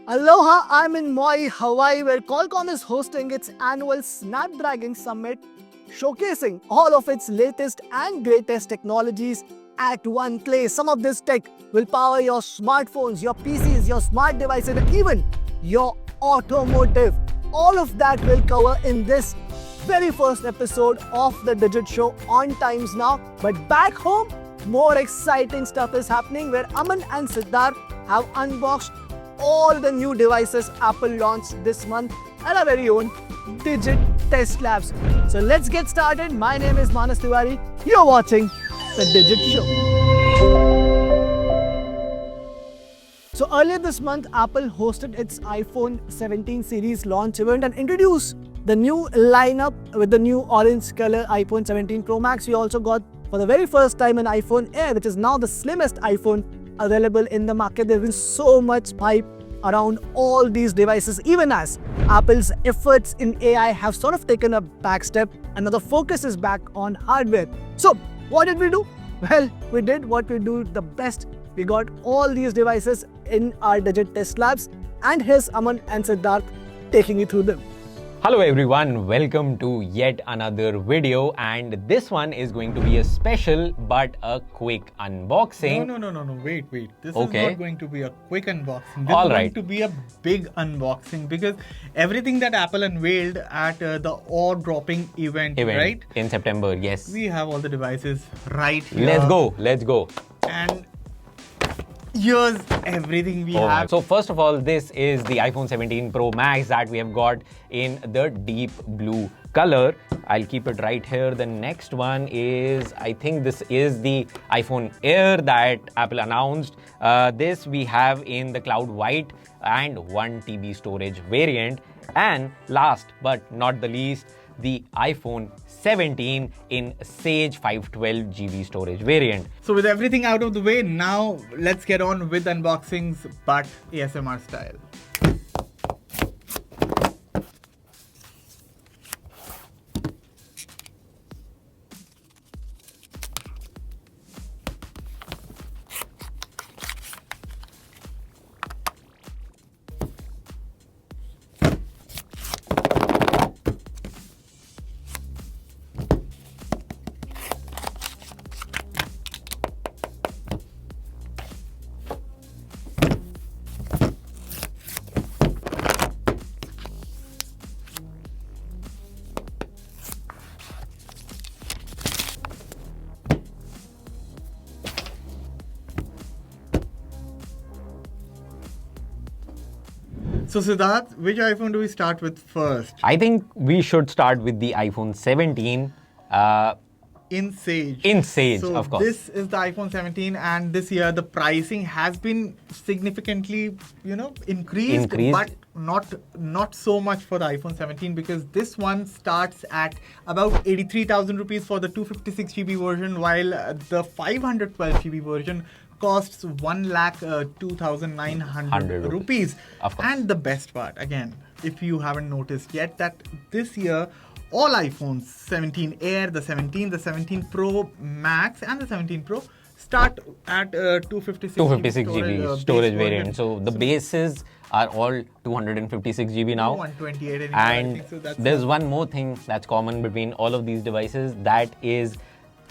Aloha, I'm in Maui, Hawaii, where Qualcomm is hosting its annual Snapdragon Summit, showcasing all of its latest and greatest technologies at one place. Some of this tech will power your smartphones, your PCs, your smart devices, and even your automotive. All of that will cover in this very first episode of the Digit Show on Times Now. But back home, more exciting stuff is happening where Aman and Siddharth have unboxed all the new devices Apple launched this month at our very own Digit Test Labs. So let's get started. My name is Manas Tiwari. You're watching the Digit Show. So earlier this month, Apple hosted its iPhone 17 series launch event and introduced the new lineup with the new orange color iPhone 17 Pro Max. We also got for the very first time an iPhone Air, which is now the slimmest iPhone available in the market. There's been so much hype around all these devices, even as Apple's efforts in AI have sort of taken a back step and now the focus is back on hardware. So what did we do? Well, we did what we do the best. We got all these devices in our Digit Test Labs, and here's Aman and Siddharth taking you through them. Hello everyone, welcome to yet another video, and this one is going to be a special but a quick unboxing. No, wait. This Okay. is not going to be a quick unboxing. This All is right. going to be a big unboxing because everything that Apple unveiled at the awe-dropping event, right? In September, yes. We have all the devices right here. Let's go. And here's everything we Oh my- have. So first of all, this is the iPhone 17 Pro Max that we have got in the deep blue color. I'll keep it right here. The next one is, I think this is the iPhone Air that Apple announced. This we have in the cloud white and 1 TB storage variant. And last but not the least, the iPhone 17 in Sage 512 GB storage variant. So with everything out of the way, now let's get on with unboxings, but ASMR style. So Siddharth, which iPhone do we start with first? I think we should start with the iPhone 17. In Sage. In Sage, So of course. this is the iPhone 17, and this year the pricing has been significantly, increased, but not so much for the iPhone 17 because this one starts at about 83,000 rupees for the 256 GB version, while the 512 GB version costs 1,02,900 rupees. Of course. And the best part, again, if you haven't noticed yet, that this year all iPhones 17 Air, the 17, the 17 Pro Max and the 17 Pro start at 256 GB storage variant. So the bases are all 256 GB now. 128 anyway, And I think so. That's there's one more thing that's common between all of these devices, that is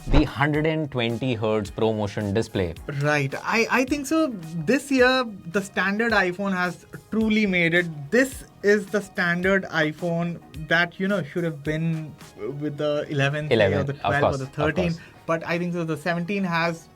the 120 Hz ProMotion display. right. I think so. This year, the standard iPhone has truly made it. This is the standard iPhone that, should have been with the 11, or 11, the of 12 course, or the of 13. course. But I think so the 17 has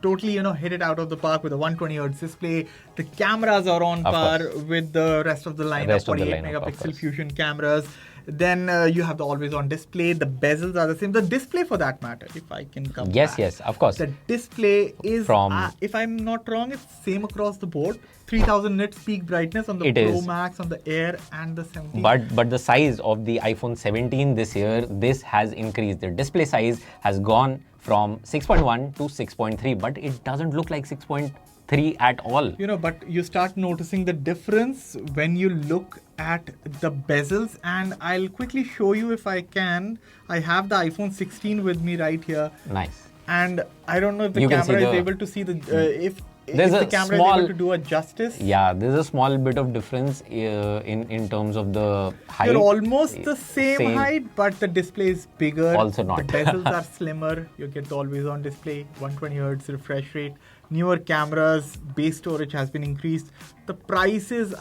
totally, hit it out of the park with a 120 Hz display. The cameras are on Of par course. with the rest of the lineup, Rest of the 48 lineup, of megapixel course. fusion cameras. Then you have the always-on display. The bezels are the same. The display, for that matter, if I can come back. Yes, of course. The display is, From- if I'm not wrong, it's same across the board. 3000 nits peak brightness on the It Pro is. Max, on the Air, and the 17. But the size of the iPhone 17 this year, this has increased. The display size has gone from 6.1 to 6.3, but it doesn't look like 6.3 at all. But you start noticing the difference when you look at the bezels, and I'll quickly show you if I can. I have the iPhone 16 with me right here. Nice. And I don't know if the You can camera see is the- able to see the if There's if a the camera small, is able to do a justice. yeah, there's a small bit of difference in terms of the height. You're almost the same height, but the display is bigger. Also not. The bezels are slimmer. You get the always-on display, 120 Hz refresh rate. Newer cameras, base storage has been increased. The prices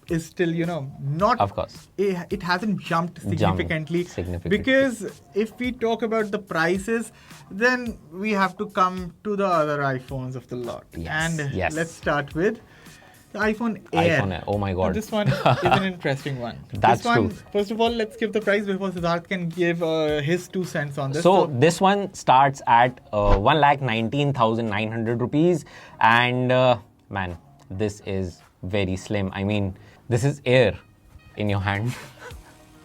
is still, not. Of course. It hasn't jumped significantly. Significantly. Because if we talk about the prices, then we have to come to the other iPhones of the lot. Yes, And yes. let's start with the iPhone Air. iPhone Air. Oh my God. This one is an interesting one. That's this one, true. First of all, let's give the price before Siddharth can give his 2 cents on this. So this one starts at 1,19,900 rupees, and man, this is very slim. I mean, this is air in your hand.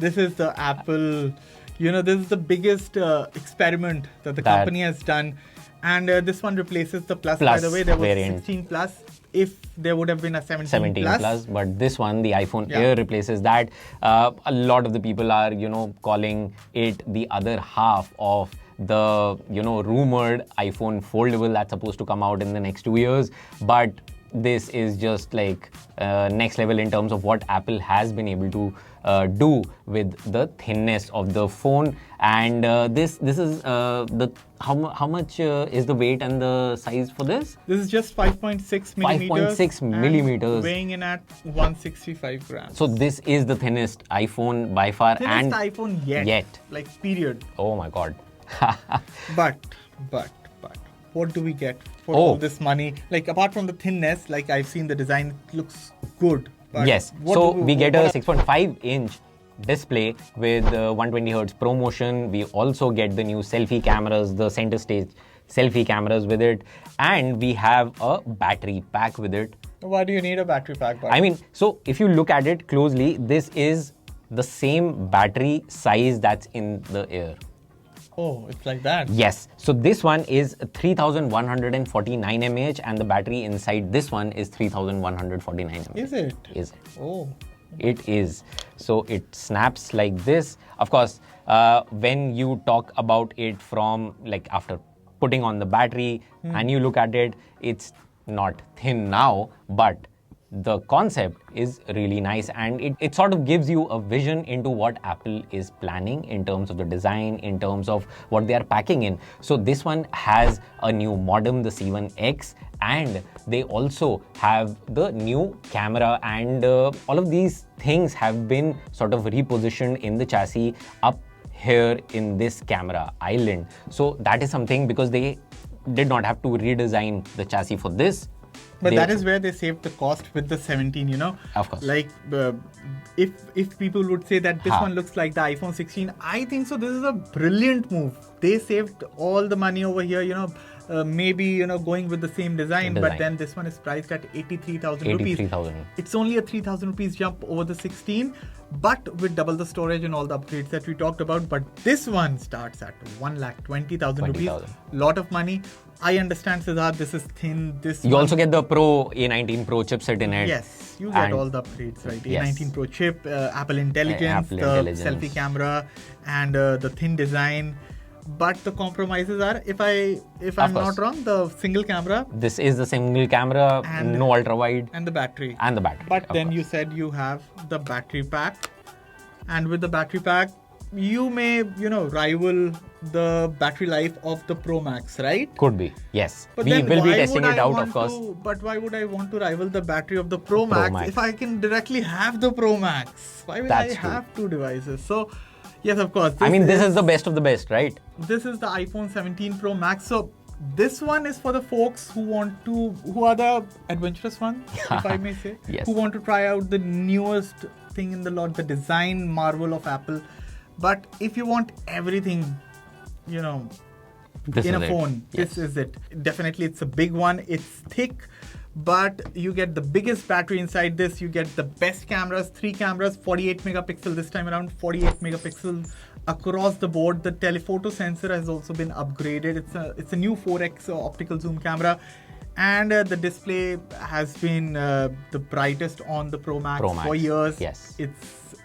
This is the Apple, this is the biggest experiment that the company has done. And this one replaces the Plus. By the way, there was variant. 16 Plus. If there would have been a 17 plus, but this one, the iPhone Air, replaces that. A lot of the people are, calling it the other half of the, rumored iPhone foldable that's supposed to come out in the next 2 years. But this is just like next level in terms of what Apple has been able to do with the thinness of the phone. And this is the how much is the weight and the size for this? This is just 5.6 millimeters. 5.6 millimeters. Weighing in at 165 grams. So this is the thinnest iPhone by far. Thinnest iPhone yet. Like, period. Oh my God. But, what do we get for all this money? Like, apart from the thinness, like I've seen the design, it looks good. But yes. So we get a 6.5-inch display with 120 Hz ProMotion. We also get the new selfie cameras, the center stage selfie cameras with it. And we have a battery pack with it. Why do you need a battery pack? I mean, so if you look at it closely, this is the same battery size that's in the Air. Oh, it's like that? Yes. So this one is 3,149 mAh and the battery inside this one is 3,149 mAh. Is it? Is it? Oh. It is. So it snaps like this. Of course, when you talk about it from like after putting on the battery and you look at it, it's not thin now, but the concept is really nice and it sort of gives you a vision into what Apple is planning in terms of the design, in terms of what they are packing in. So this one has a new modem, the C1X, and they also have the new camera, and all of these things have been sort of repositioned in the chassis up here in this camera island. So that is something, because they did not have to redesign the chassis for this. But that is where they saved the cost with the 17, you know. Of course. Like, if people would say that this one looks like the iPhone 16, I think so. This is a brilliant move. They saved all the money over here, you know. Maybe, you know, going with the same design, but then this one is priced at 83,000 rupees. 83,000. It's only a 3,000 rupees jump over the 16, but with double the storage and all the upgrades that we talked about. But this one starts at 1,20,000 rupees. Lot of money. I understand, Siddharth, this is thin. You also get the Pro A19 Pro chipset in it. Yes, you get all the upgrades, right? A19 Pro chip, Apple Intelligence, the selfie camera, and the thin design. But the compromises are, if I'm not wrong, the single camera. This is the single camera, and no ultra wide. And the battery. But then you said you have the battery pack. And with the battery pack, you may, you know, rival the battery life of the Pro Max, right? Could be, yes. But we will be testing it out, of course. But why would I want to rival the battery of the Pro Max if I can directly have the Pro Max? Why will I have two devices? So, yes, of course. This is the best of the best, right? This is the iPhone 17 Pro Max. So this one is for the folks who are the adventurous ones, if I may say, who want to try out the newest thing in the lot, the design marvel of Apple. But if you want everything, you know, in a phone, this is it. Definitely, it's a big one. It's thick. But you get the biggest battery inside this. You get the best cameras, 3 cameras, 48 megapixel this time around, 48 megapixel across the board. The telephoto sensor has also been upgraded. It's a new 4x optical zoom camera. And the display has been the brightest on the Pro Max for years. Yes.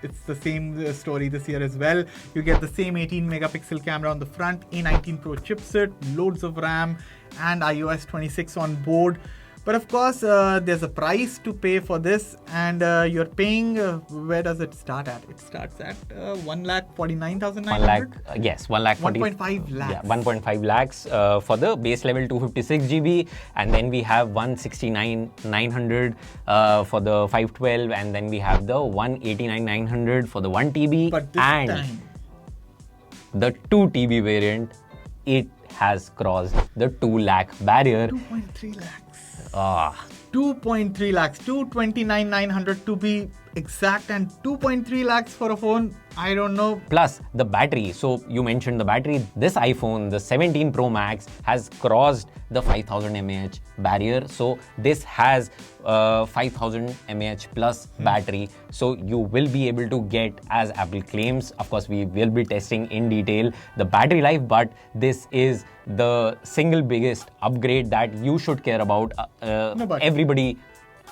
It's the same story this year as well. You get the same 18 megapixel camera on the front, A19 Pro chipset, loads of RAM, and iOS 26 on board. But of course, there's a price to pay for this, and you're paying. Where does it start at? It starts at 1,49,900. Yes, 1,40,000. 1.5 lakhs. Yeah, 1.5 lakhs for the base level 256 GB, and then we have 169,900 for the 512, and then we have the 189,900 for the 1 TB. But this and time, the 2 TB variant, it has crossed the 2 lakh barrier. 2.3 lakhs. 2.3 lakhs, 229,900 to be exact, and 2.3 lakhs for a phone. I don't know. Plus the battery. So you mentioned the battery. This iPhone, the 17 Pro Max, has crossed the 5,000 mAh barrier. So this has 5,000 mAh plus battery. So you will be able to get, as Apple claims, of course we will be testing in detail the battery life, but this is the single biggest upgrade that you should care about. Everybody.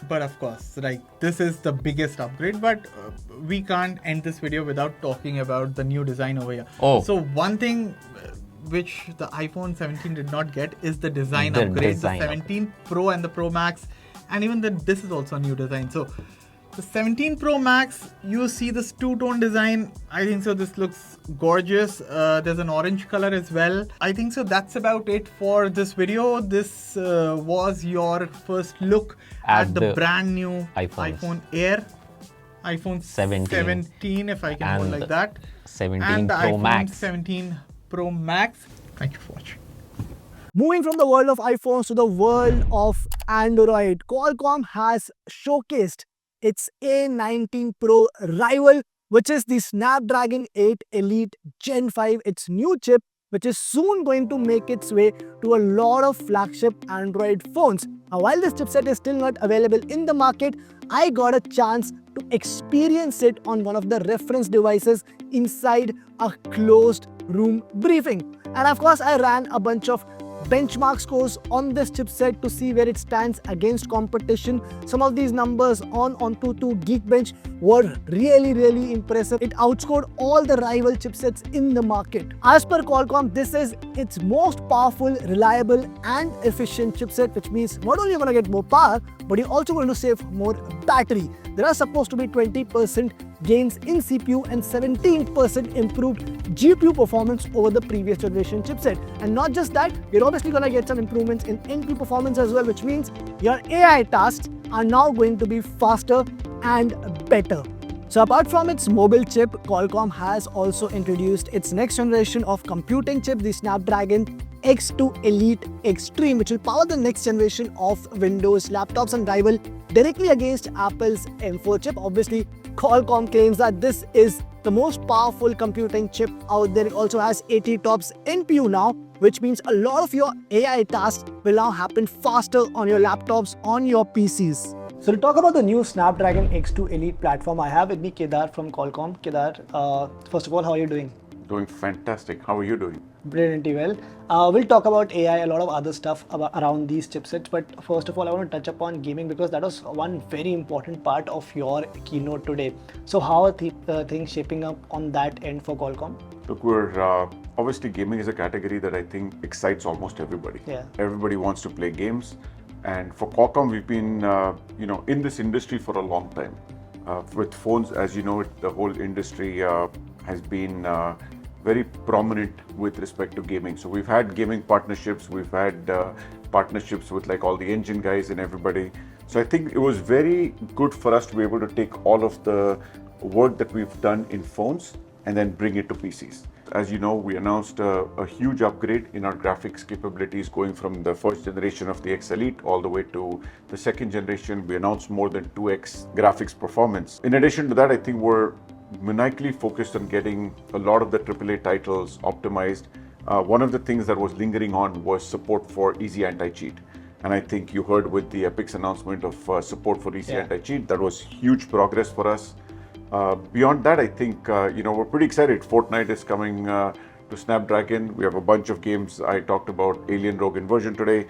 But of course, this is the biggest upgrade, but we can't end this video without talking about the new design over here. So one thing which the iPhone 17 did not get is the design upgrade. The 17 Pro and the Pro Max, and even this is also a new design. So the 17 Pro Max, you see this two-tone design. I think so this looks gorgeous. There's an orange color as well. I think so that's about it for this video. This was your first look at the brand new iPhone Air, iPhone 17, if I can hold like that, 17 and the Pro iPhone Max. 17 Pro Max. Thank you for watching. Moving from the world of iPhones to the world of Android, Qualcomm has showcased its A19 Pro rival, which is the Snapdragon 8 Elite Gen 5, its new chip, which is soon going to make its way to a lot of flagship Android phones. Now, while this chipset is still not available in the market, I got a chance to experience it on one of the reference devices inside a closed room briefing. And of course, I ran a bunch of benchmark scores on this chipset to see where it stands against competition. Some of these numbers on AnTuTu Geekbench were really impressive. It outscored all the rival chipsets in the market. As per Qualcomm, this is its most powerful, reliable and efficient chipset, which means not only you're going to get more power, but you're also going to save more battery. There are supposed to be 20% gains in CPU and 17% improved GPU performance over the previous generation chipset. And not just that, you're obviously going to get some improvements in NPU performance as well, which means your AI tasks are now going to be faster and better. So apart from its mobile chip, Qualcomm has also introduced its next generation of computing chip, the Snapdragon X2 Elite Extreme, which will power the next generation of Windows laptops and rival directly against Apple's M4 chip. Obviously, Qualcomm claims that this is the most powerful computing chip out there. It also has 80 TOPS NPU now, which means a lot of your AI tasks will now happen faster on your laptops, on your PCs. So to talk about the new Snapdragon X2 Elite platform, I have with me Kedar from Qualcomm. Kedar, first of all, how are you doing? Doing fantastic. How are you doing? Brilliantly well. We'll talk about AI, a lot of other stuff around these chipsets, but first of all, I want to touch upon gaming because that was one very important part of your keynote today. So how are things shaping up on that end for Qualcomm? Look, we're obviously gaming is a category that I think excites almost everybody. Yeah. Everybody wants to play games, and for Qualcomm, we've been in this industry for a long time. With phones, as you know, the whole industry has been very prominent with respect to gaming. So we've had gaming partnerships, we've had partnerships with like all the engine guys and everybody. So I think it was very good for us to be able to take all of the work that we've done in phones and then bring it to PCs. As you know, we announced a huge upgrade in our graphics capabilities going from the first generation of the X Elite all the way to the second generation. We announced more than 2x graphics performance. In addition to that, I think we're maniacally focused on getting a lot of the AAA titles optimized. One of the things that was lingering on was support for easy anti-cheat. And I think you heard with the Epic's announcement of support for easy anti-cheat, that was huge progress for us. Beyond that, I think, we're pretty excited. Fortnite is coming to Snapdragon. We have a bunch of games. I talked about Alien Rogue Inversion today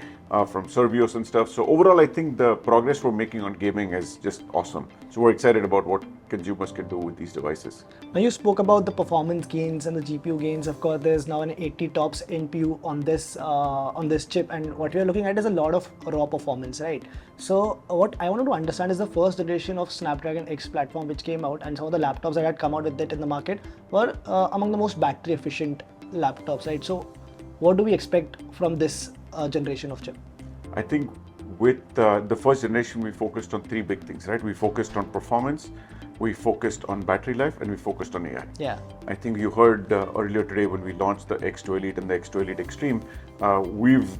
from Survios and stuff. So overall, I think the progress we're making on gaming is just awesome. So we're excited about what consumers can do with these devices. Now you spoke about the performance gains and the GPU gains. Of course, there's now an 80 tops NPU on this chip, and what we are looking at is a lot of raw performance, right? So what I wanted to understand is the first generation of Snapdragon X platform which came out, and some of the laptops that had come out with it in the market were among the most battery efficient laptops, right? So what do we expect from this generation of chip? I think with the first generation, we focused on three big things, right? We focused on performance, we focused on battery life, and we focused on AI. Yeah. I think you heard earlier today when we launched the X2 Elite and the X2 Elite Extreme, we've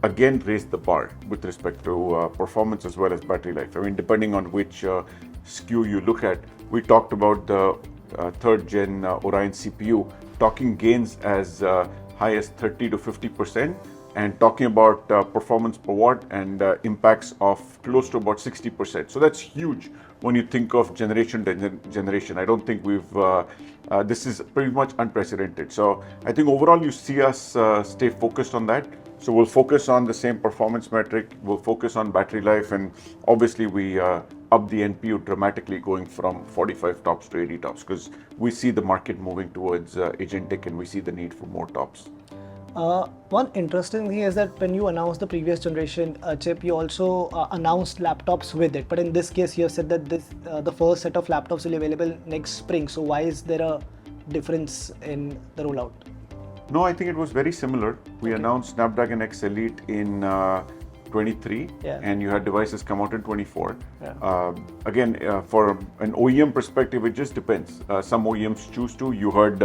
again raised the bar with respect to performance as well as battery life. I mean, depending on which SKU you look at, we talked about the third gen Orion CPU, talking gains as high as 30 to 50%. And talking about performance per watt and impacts of close to about 60%. So that's huge when you think of generation to generation. I don't think this is pretty much unprecedented. So I think overall you see us stay focused on that. So we'll focus on the same performance metric, we'll focus on battery life, and obviously we up the NPU dramatically, going from 45 tops to 80 tops, because we see the market moving towards agentic and we see the need for more tops. One interesting thing is that when you announced the previous generation chip, you also announced laptops with it. But in this case, you have said that the first set of laptops will be available next spring. So why is there a difference in the rollout? No, I think it was very similar. We announced Snapdragon X Elite in 23, and you had devices come out in 24. Again, for an OEM perspective, it just depends. Some OEMs choose to. You heard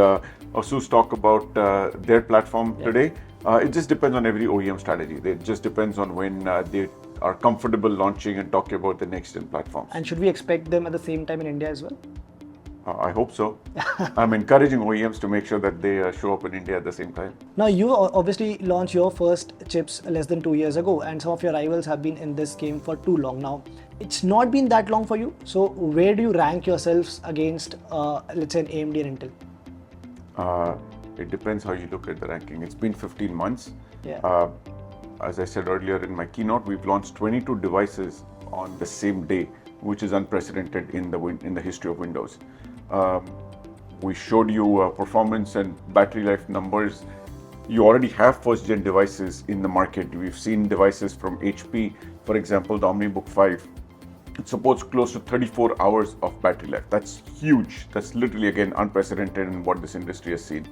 Asus talk about their platform today. It just depends on every OEM strategy. It just depends on when they are comfortable launching and talking about the next gen platforms. And should we expect them at the same time in India as well? I hope so. I'm encouraging OEMs to make sure that they show up in India at the same time. Now, you obviously launched your first chips less than 2 years ago, and some of your rivals have been in this game for too long now. It's not been that long for you. So where do you rank yourselves against, let's say, an AMD and Intel? It depends how you look at the ranking. It's been 15 months. As I said earlier in my keynote, we've launched 22 devices on the same day, which is unprecedented in the history of Windows. We showed you performance and battery life numbers. You already have first gen devices in the market. We've seen devices from HP, for example, the OmniBook 5. It supports close to 34 hours of battery life. That's huge. That's literally, again, unprecedented in what this industry has seen.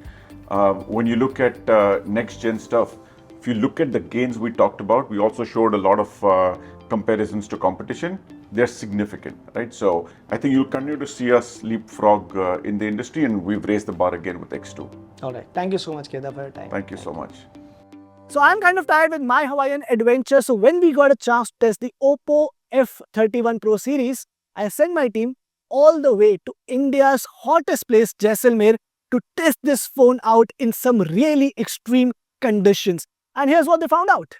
When you look at next gen stuff, if you look at the gains we talked about, we also showed a lot of comparisons to competition. They're significant, right? So I think you'll continue to see us leapfrog in the industry, and we've raised the bar again with X2. All right. Thank you so much, Kedar, for your time. Thank you so much. So I'm kind of tired with my Hawaiian adventure. So when we got a chance to test the OPPO F31 Pro series, I sent my team all the way to India's hottest place, Jaisalmer, to test this phone out in some really extreme conditions. And here's what they found out.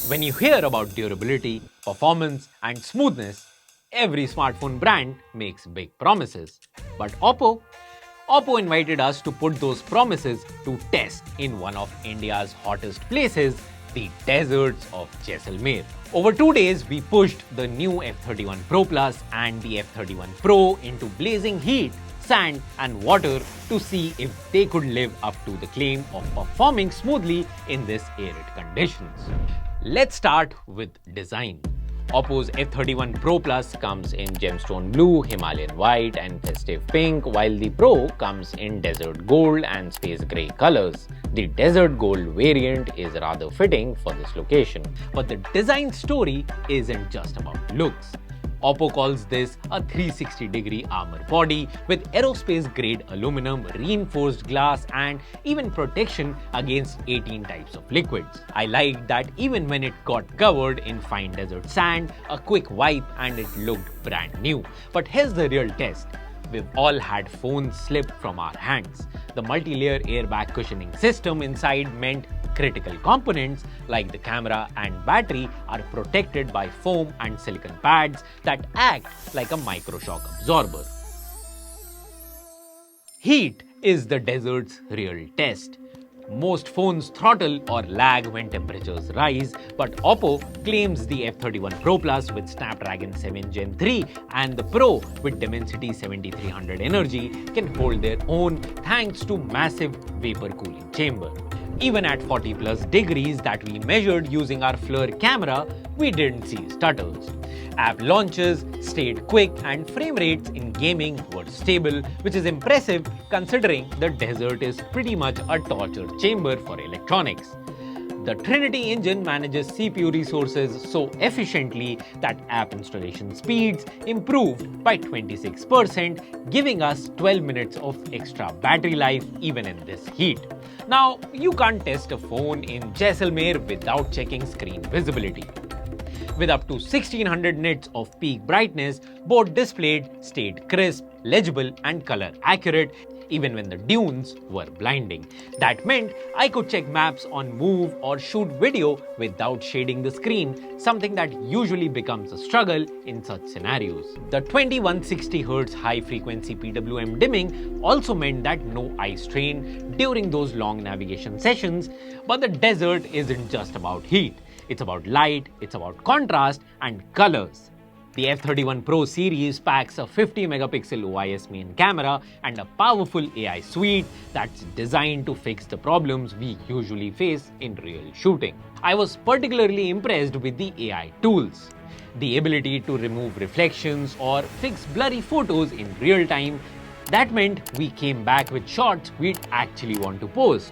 When you hear about durability, performance, and smoothness, every smartphone brand makes big promises. But Oppo invited us to put those promises to test in one of India's hottest places, the deserts of Jaisalmer. Over 2 days, we pushed the new F31 Pro Plus and the F31 Pro into blazing heat, sand, and water to see if they could live up to the claim of performing smoothly in these arid conditions. Let's start with design. Oppo's F31 Pro Plus comes in gemstone blue, Himalayan white, and festive pink, while the Pro comes in desert gold and space grey colors. The desert gold variant is rather fitting for this location. But the design story isn't just about looks. Oppo calls this a 360-degree armor body with aerospace-grade aluminum, reinforced glass, and even protection against 18 types of liquids. I liked that even when it got covered in fine desert sand, a quick wipe and it looked brand new. But here's the real test. We've all had phones slip from our hands. The multi-layer airbag cushioning system inside meant critical components like the camera and battery are protected by foam and silicon pads that act like a microshock absorber. Heat is the desert's real test. Most phones throttle or lag when temperatures rise, but OPPO claims the F31 Pro Plus with Snapdragon 7 Gen 3 and the Pro with Dimensity 7300 energy can hold their own thanks to massive vapor cooling chamber. Even at 40 plus degrees that we measured using our FLIR camera, we didn't see stutters. App launches stayed quick and frame rates in gaming were stable, which is impressive considering the desert is pretty much a torture chamber for electronics. The Trinity engine manages CPU resources so efficiently that app installation speeds improved by 26%, giving us 12 minutes of extra battery life even in this heat. Now, you can't test a phone in Jaisalmer without checking screen visibility. With up to 1600 nits of peak brightness, both displayed stayed crisp, legible and color accurate even when the dunes were blinding. That meant I could check maps on Move or shoot video without shading the screen, something that usually becomes a struggle in such scenarios. The 2160Hz high-frequency PWM dimming also meant that no eye strain during those long navigation sessions, but the desert isn't just about heat. It's about light, it's about contrast and colors. The F31 Pro series packs a 50-megapixel OIS main camera and a powerful AI suite that's designed to fix the problems we usually face in real shooting. I was particularly impressed with the AI tools. The ability to remove reflections or fix blurry photos in real time. That meant we came back with shots we'd actually want to post.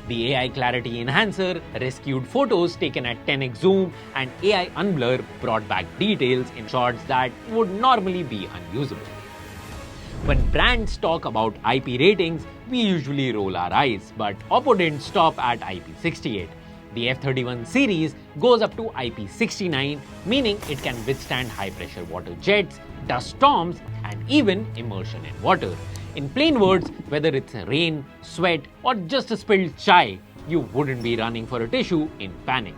The AI Clarity Enhancer rescued photos taken at 10x zoom and AI Unblur brought back details in shots that would normally be unusable. When brands talk about IP ratings, we usually roll our eyes, but OPPO didn't stop at IP68. The F31 series goes up to IP69, meaning it can withstand high-pressure water jets, dust storms, and even immersion in water. In plain words, whether it's rain, sweat, or just a spilled chai, you wouldn't be running for a tissue in panic.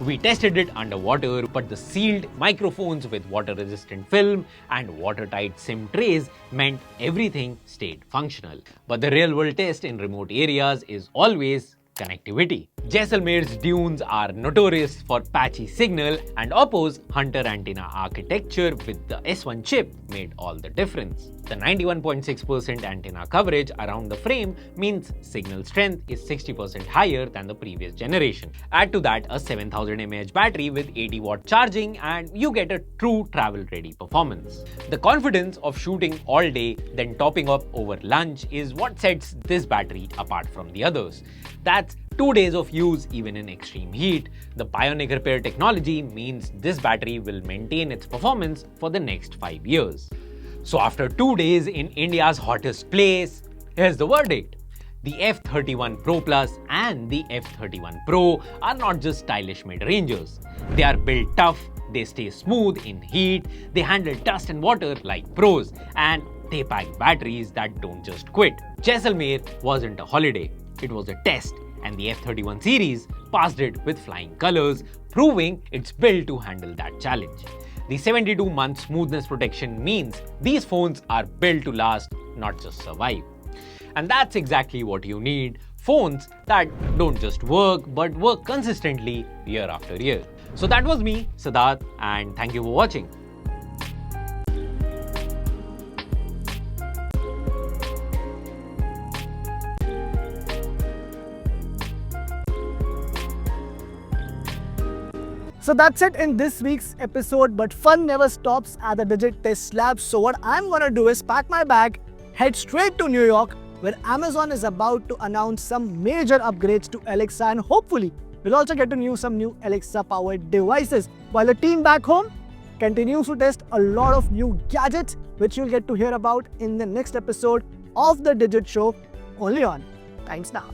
We tested it underwater, but the sealed microphones with water-resistant film and watertight SIM trays meant everything stayed functional. But the real-world test in remote areas is always connectivity. Jaisalmer's dunes are notorious for patchy signal, and OPPO's Hunter antenna architecture with the S1 chip made all the difference. The 91.6% antenna coverage around the frame means signal strength is 60% higher than the previous generation. Add to that a 7000 mAh battery with 80-watt charging and you get a true travel-ready performance. The confidence of shooting all day, then topping up over lunch is what sets this battery apart from the others. That's 2 days of use even in extreme heat. The bionic repair technology means this battery will maintain its performance for the next 5 years. So after 2 days in India's hottest place, here's the verdict. The F31 Pro Plus and the F31 Pro are not just stylish mid-rangers. They are built tough, they stay smooth in heat, they handle dust and water like pros, and they pack batteries that don't just quit. Jaisalmer wasn't a holiday, it was a test, and the F31 series passed it with flying colors, proving it's built to handle that challenge. The 72-month smoothness protection means these phones are built to last, not just survive. And that's exactly what you need, phones that don't just work, but work consistently year after year. So that was me, Siddharth, and thank you for watching. So that's it in this week's episode, but fun never stops at the Digit Test Lab. So what I'm gonna do is pack my bag, head straight to New York, where Amazon is about to announce some major upgrades to Alexa, and hopefully we'll also get to know some new Alexa-powered devices, while the team back home continues to test a lot of new gadgets, which you'll get to hear about in the next episode of The Digit Show, only on Times Now.